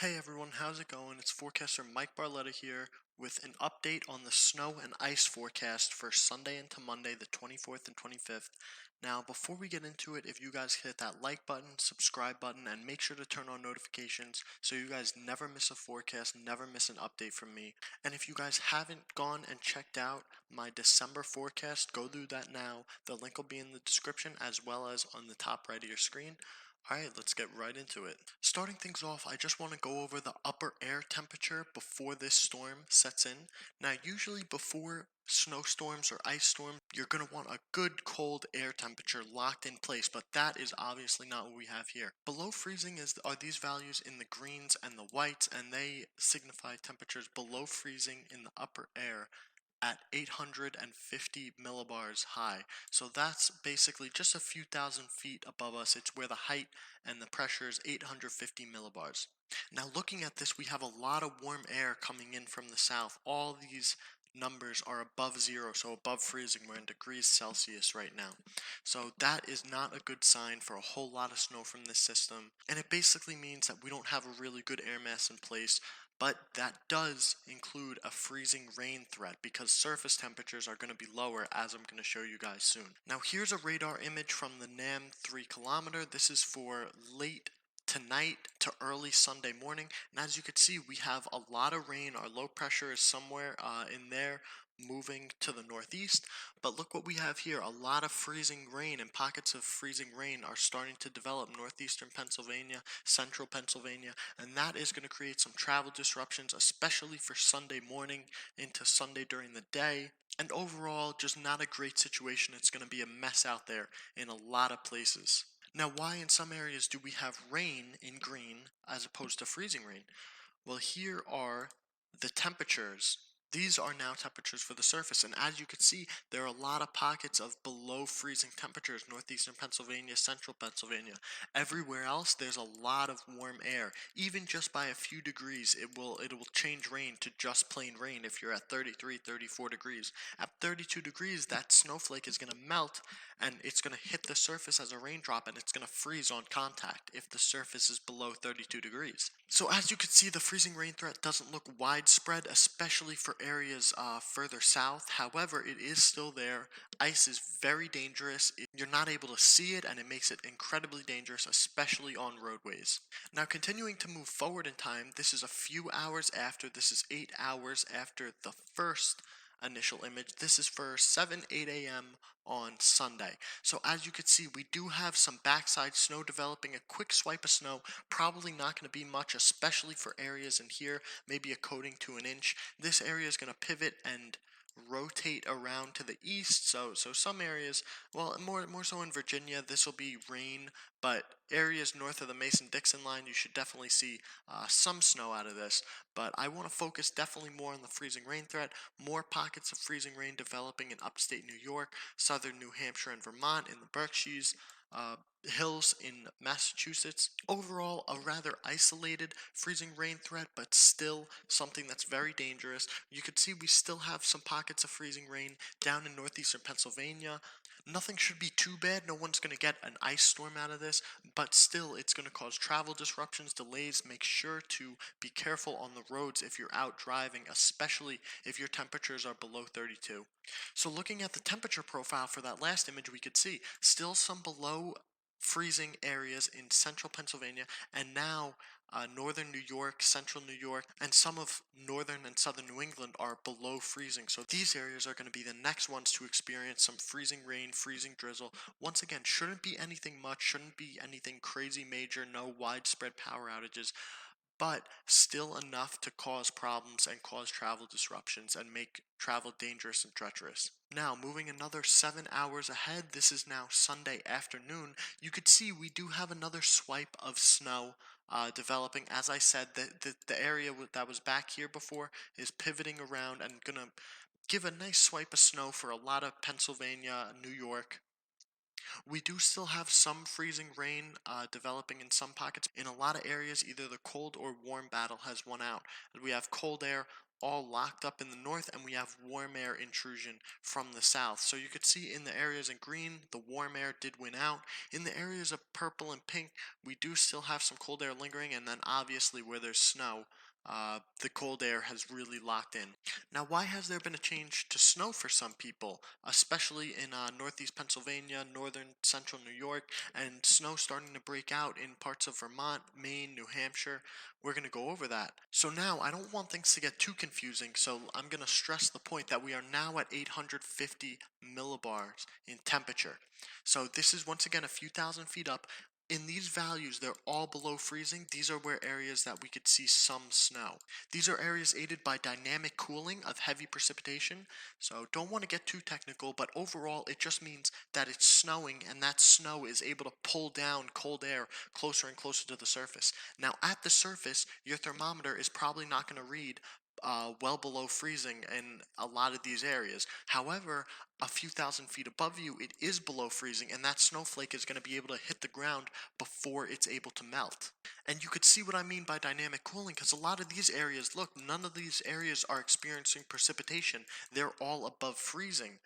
Hey everyone, how's it going? It's forecaster Mike Barletta here with an update on the snow and ice forecast for Sunday into Monday, the 24th and 25th. Now, before we get into it, if you guys hit that like button, subscribe button, and make sure to turn on notifications so you guys never miss a forecast, never miss an update from me. And if you guys haven't gone and checked out my December forecast, go do that now. The link will be in the description as well as on the top right of your screen. Alright, let's get right into it. Starting things off, I just want to go over the upper air temperature before this storm sets in. Now, usually before snowstorms or ice storms, you're going to want a good cold air temperature locked in place, but that is obviously not what we have here. Below freezing are these values in the greens and the whites, and they signify temperatures below freezing in the upper air at 850 millibars high. So that's basically just a few thousand feet above us. It's where the height and the pressure is 850 millibars. Now, looking at this, we have a lot of warm air coming in from the south. All these numbers are above zero, so above freezing. We're in degrees Celsius right now. So that is not a good sign for a whole lot of snow from this system. And it basically means that we don't have a really good air mass in place, but that does include a freezing rain threat because surface temperatures are going to be lower, as I'm going to show you guys soon. Now, here's a radar image from the NAM 3 kilometer. This is for late tonight to early Sunday morning. And as you can see, we have a lot of rain. Our low pressure is somewhere in there, moving to the northeast. But look what we have here. A lot of freezing rain and pockets of freezing rain are starting to develop northeastern Pennsylvania, central Pennsylvania, and that is going to create some travel disruptions, especially for Sunday morning into Sunday during the day. And overall, just not a great situation. It's going to be a mess out there in a lot of places. Now, why in some areas do we have rain in green as opposed to freezing rain? Well, here are the temperatures. These are now temperatures for the surface, and as you can see, there are a lot of pockets of below freezing temperatures, northeastern Pennsylvania, central Pennsylvania. Everywhere else, there's a lot of warm air. Even just by a few degrees, it will change rain to just plain rain if you're at 33, 34 degrees. At 32 degrees, that snowflake is going to melt, and it's going to hit the surface as a raindrop, and it's going to freeze on contact if the surface is below 32 degrees. So as you can see, the freezing rain threat doesn't look widespread, especially for areas further south. However, it is still there. Ice is very dangerous. You're not able to see it, and it makes it incredibly dangerous, especially on roadways. Now, continuing to move forward in time, this is a few hours after. This is 8 hours after the first initial image. This is for 7, 8 a.m. on Sunday. So as you can see, we do have some backside snow developing, a quick swipe of snow, probably not going to be much, especially for areas in here, maybe a coating to an inch. This area is going to pivot and rotate around to the east, so some areas, well, more so in Virginia, this will be rain, but areas north of the Mason-Dixon line, you should definitely see some snow out of this. But I want to focus definitely more on the freezing rain threat. More pockets of freezing rain developing in upstate New York, southern New Hampshire and Vermont, in the Berkshires, uh, hills in Massachusetts. Overall, a rather isolated freezing rain threat, but still something that's very dangerous. You can see we still have some pockets of freezing rain down in northeastern Pennsylvania. Nothing should be too bad. No one's going to get an ice storm out of this, but still, it's going to cause travel disruptions, delays. Make sure to be careful on the roads if you're out driving, especially if your temperatures are below 32. So looking at the temperature profile for that last image, we could see still some below freezing areas in central Pennsylvania, and now northern New York, central New York, and some of northern and southern New England are below freezing. So these areas are going to be the next ones to experience some freezing rain, freezing drizzle. Once again, shouldn't be anything much, shouldn't be anything crazy major, no widespread power outages, but still enough to cause problems and cause travel disruptions and make travel dangerous and treacherous. Now, moving another 7 hours ahead, this is now Sunday afternoon, you could see we do have another swipe of snow developing. As I said, the area that was back here before is pivoting around and gonna give a nice swipe of snow for a lot of Pennsylvania, New York, We do still have some freezing rain developing in some pockets. In a lot of areas, either the cold or warm battle has won out. We have cold air all locked up in the north, and we have warm air intrusion from the south. So you could see in the areas in green, the warm air did win out. In the areas of purple and pink, we do still have some cold air lingering, and then obviously where there's snow, the cold air has really locked in. Now, why has there been a change to snow for some people, especially in northeast Pennsylvania, northern central New York, and snow starting to break out in parts of Vermont, Maine, New Hampshire? We're going to go over that. So now, I don't want things to get too confusing, so I'm going to stress the point that we are now at 850 millibars in temperature. So this is once again a few thousand feet up. In these values, they're all below freezing. These are where areas that we could see some snow. These are areas aided by dynamic cooling of heavy precipitation. So don't want to get too technical, but overall it just means that it's snowing and that snow is able to pull down cold air closer and closer to the surface. Now at the surface, your thermometer is probably not going to read well below freezing in a lot of these areas. However, a few thousand feet above you, it is below freezing, and that snowflake is going to be able to hit the ground before it's able to melt. And you could see what I mean by dynamic cooling, because a lot of these areas, look, none of these areas are experiencing precipitation. They're all above freezing.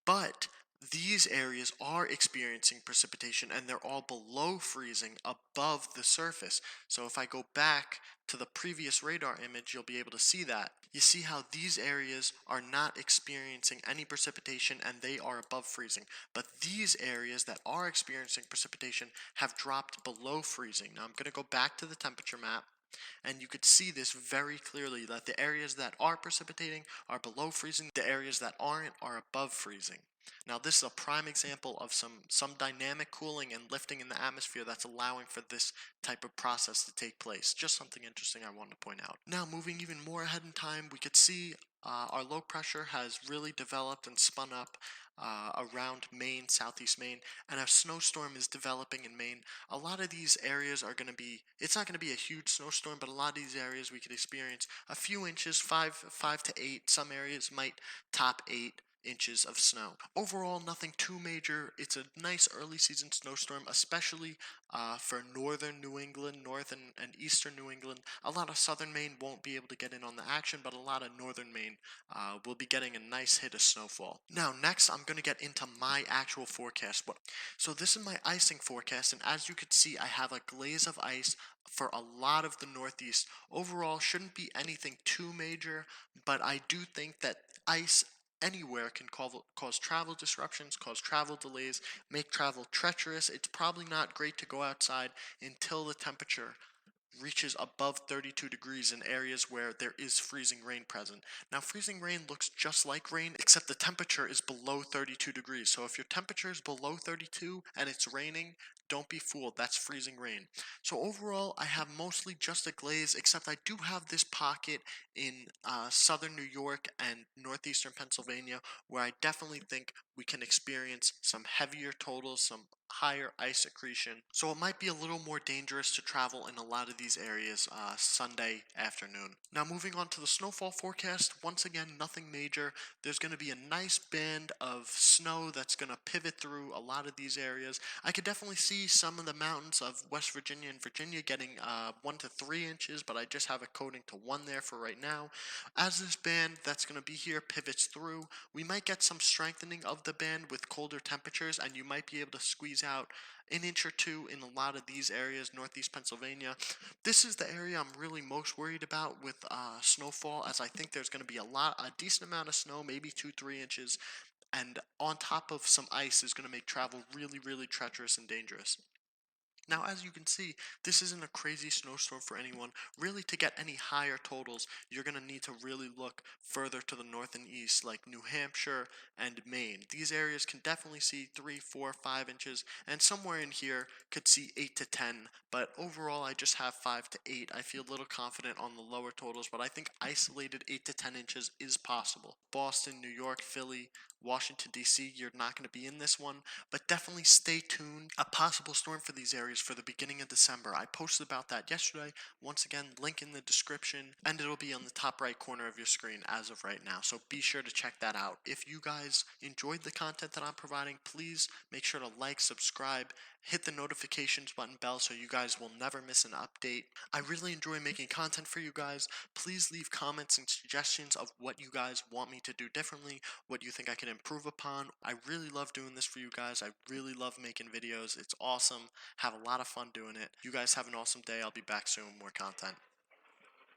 But these areas are experiencing precipitation and they're all below freezing above the surface. So if I go back to the previous radar image, you'll be able to see that. You see how these areas are not experiencing any precipitation and they are above freezing. But these areas that are experiencing precipitation have dropped below freezing. Now I'm going to go back to the temperature map. And you could see this very clearly that the areas that are precipitating are below freezing, the areas that aren't are above freezing. Now this is a prime example of some dynamic cooling and lifting in the atmosphere that's allowing for this type of process to take place. Just something interesting I wanted to point out. Now moving even more ahead in time, we could see our low pressure has really developed and spun up around Maine, southeast Maine, and a snowstorm is developing in Maine. A lot of these areas are going to be, it's not going to be a huge snowstorm, but a lot of these areas we could experience a few inches, five to eight. Some areas might top 8 inches of snow. Overall, nothing too major. It's a nice early season snowstorm, especially for northern New England, north and eastern New England. A lot of southern Maine won't be able to get in on the action, but a lot of northern Maine will be getting a nice hit of snowfall. Now, next, I'm going to get into my actual forecast. So this is my icing forecast, and as you can see, I have a glaze of ice for a lot of the Northeast. Overall, shouldn't be anything too major, but I do think that ice anywhere can cause travel disruptions, cause travel delays, make travel treacherous. It's probably not great to go outside until the temperature reaches above 32 degrees in areas where there is freezing rain present. Now, freezing rain looks just like rain, except the temperature is below 32 degrees. So if your temperature is below 32 and it's raining, don't be fooled. That's freezing rain. So overall, I have mostly just a glaze, except I do have this pocket in southern New York and northeastern Pennsylvania where I definitely think we can experience some heavier totals, some higher ice accretion. So it might be a little more dangerous to travel in a lot of these areas Sunday afternoon. Now moving on to the snowfall forecast, once again, nothing major. There's going to be a nice band of snow that's going to pivot through a lot of these areas. I could definitely see some of the mountains of West Virginia and Virginia getting 1 to 3 inches, but I just have it coding to 1 there for right now. As this band that's going to be here pivots through, we might get some strengthening of the band with colder temperatures, and you might be able to squeeze out an inch or two in a lot of these areas, northeast Pennsylvania. This is the area I'm really most worried about with snowfall, as I think there's going to be a decent amount of snow, maybe 2-3 inches, and on top of some ice is going to make travel really, really treacherous and dangerous. Now, as you can see, this isn't a crazy snowstorm for anyone. Really, to get any higher totals, you're going to need to really look further to the north and east, like New Hampshire and Maine. These areas can definitely see 3, 4, 5 inches, and somewhere in here could see 8 to 10. But overall, I just have 5 to 8. I feel a little confident on the lower totals, but I think isolated 8 to 10 inches is possible. Boston, New York, Philly, Washington, D.C., you're not going to be in this one, but definitely stay tuned. A possible storm for these areas series for the beginning of December. I posted about that yesterday. Once again, link in the description, and it'll be on the top right corner of your screen as of right now. So be sure to check that out. If you guys enjoyed the content that I'm providing, please make sure to like, subscribe, hit the notifications button bell so you guys will never miss an update. I really enjoy making content for you guys. Please leave comments and suggestions of what you guys want me to do differently, what you think I can improve upon. I really love doing this for you guys. I really love making videos. It's awesome. Have a lot of fun doing it. You guys have an awesome day. I'll be back soon with more content.